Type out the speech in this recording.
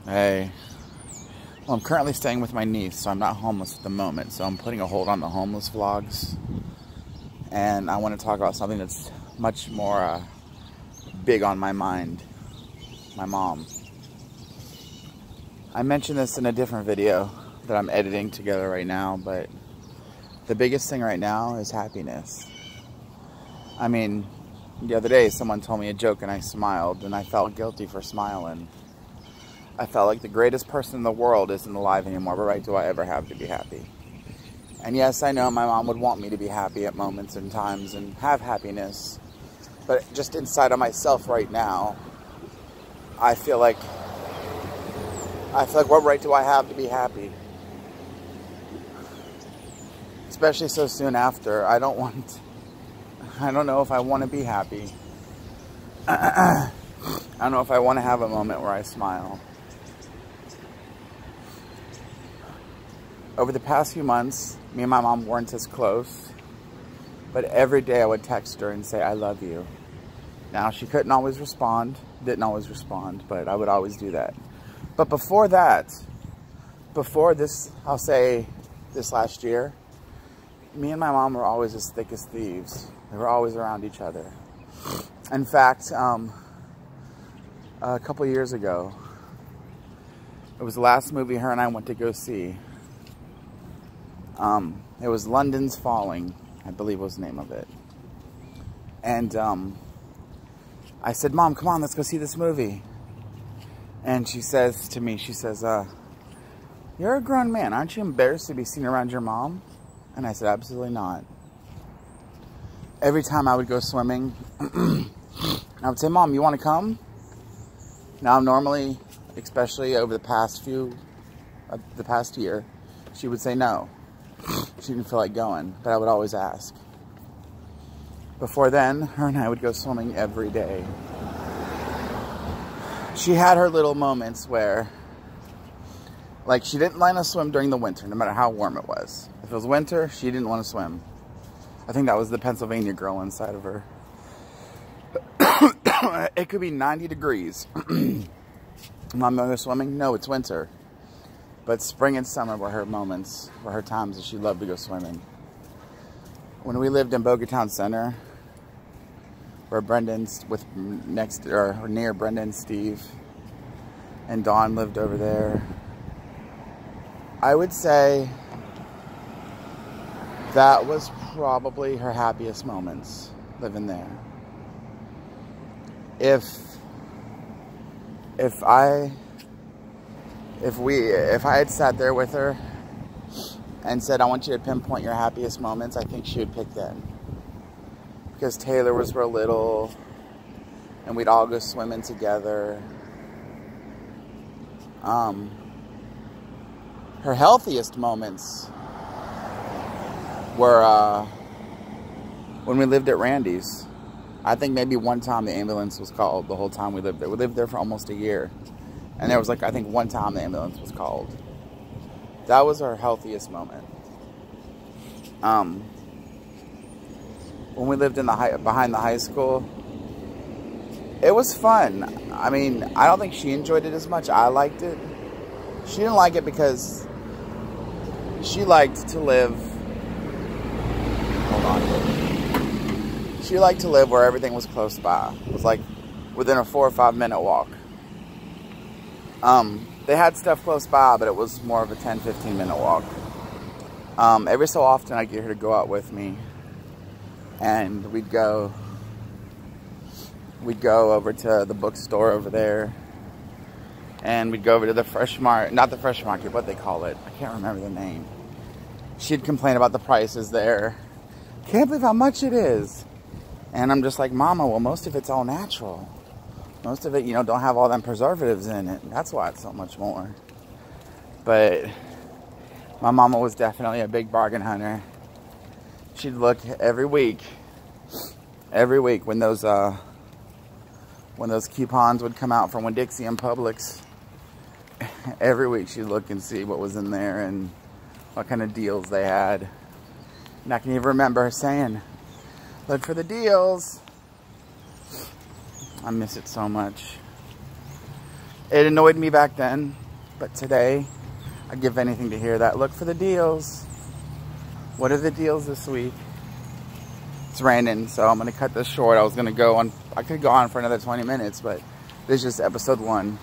Hey. Well, I'm currently staying with my niece, so I'm not homeless at the moment. So I'm putting a hold on the homeless vlogs. And I want to talk about something that's much more big on my mind. My mom. I mentioned this in a different video that I'm editing together right now, but the biggest thing right now is happiness. I mean, the other day someone told me a joke and I smiled, and I felt guilty for smiling. I felt like the greatest person in the world isn't alive anymore, but right do I ever have to be happy? And yes, I know my mom would want me to be happy at moments and times and have happiness, but just inside of myself right now, I feel like what right do I have to be happy? Especially so soon after. I don't know if I want to be happy. I don't know if I want to have a moment where I smile. Over the past few months, me and my mom weren't as close, but every day I would text her and say, I love you. Now, she couldn't always respond, didn't always respond, but I would always do that. But before that, before this, I'll say this last year, me and my mom were always as thick as thieves. They were always around each other. In fact, a couple years ago, it was the last movie her and I went to go see. It was London's Falling, I believe was the name of it. And I said, Mom, come on, let's go see this movie. And she says to me, she says, you're a grown man. Aren't you embarrassed to be seen around your mom? And I said, absolutely not. Every time I would go swimming, I would say, Mom, you want to come? Now, normally, especially over the past year, she would say no. She didn't feel like going, but I would always ask. Before then, her and I would go swimming every day. She had her little moments where, like, she didn't let us swim during the winter, no matter how warm it was. If it was winter, she didn't want to swim. I think that was the Pennsylvania girl inside of her. It could be 90 degrees. Mom, going to go swimming? No, it's winter. But spring and summer were her moments, were her times that she loved to go swimming. When we lived in Bogatown Center, where Brendan's near Brendan, Steve, and Dawn lived over there, I would say that was probably her happiest moments, living there. If I had sat there with her and said, I want you to pinpoint your happiest moments, I think she would pick them. Because Taylor was real little, and we'd all go swimming together. Her healthiest moments were when we lived at Randy's. I think maybe one time the ambulance was called the whole time we lived there. We lived there for almost a year. And there was, like, I think one time the ambulance was called. That was our healthiest moment. When we lived in behind the high school, it was fun. I mean, I don't think she enjoyed it as much. I liked it. She didn't like it because she liked to live... Hold on. She liked to live where everything was close by. It was, like, within a 4 or 5 minute walk. They had stuff close by, but it was more of a 10-15 minute walk. Every so often I'd get her to go out with me, and we'd go over to the bookstore over there, and we'd go over to the not the Fresh Market, what they call it. I can't remember the name. She'd complain about the prices there. Can't believe how much it is. And I'm just like, Mama, well, most of it's all natural. Most of it, you know, don't have all them preservatives in it. That's why it's so much more. But my mama was definitely a big bargain hunter. She'd look every week when those coupons would come out from Winn-Dixie and Publix. Every week she'd look and see what was in there and what kind of deals they had. And I can even remember her saying, look for the deals. I miss it so much. It annoyed me back then, but today, I'd give anything to hear that. Look for the deals. What are the deals this week? It's raining, so I'm going to cut this short. I was going to go on, I could go on for another 20 minutes, but this is just episode 1.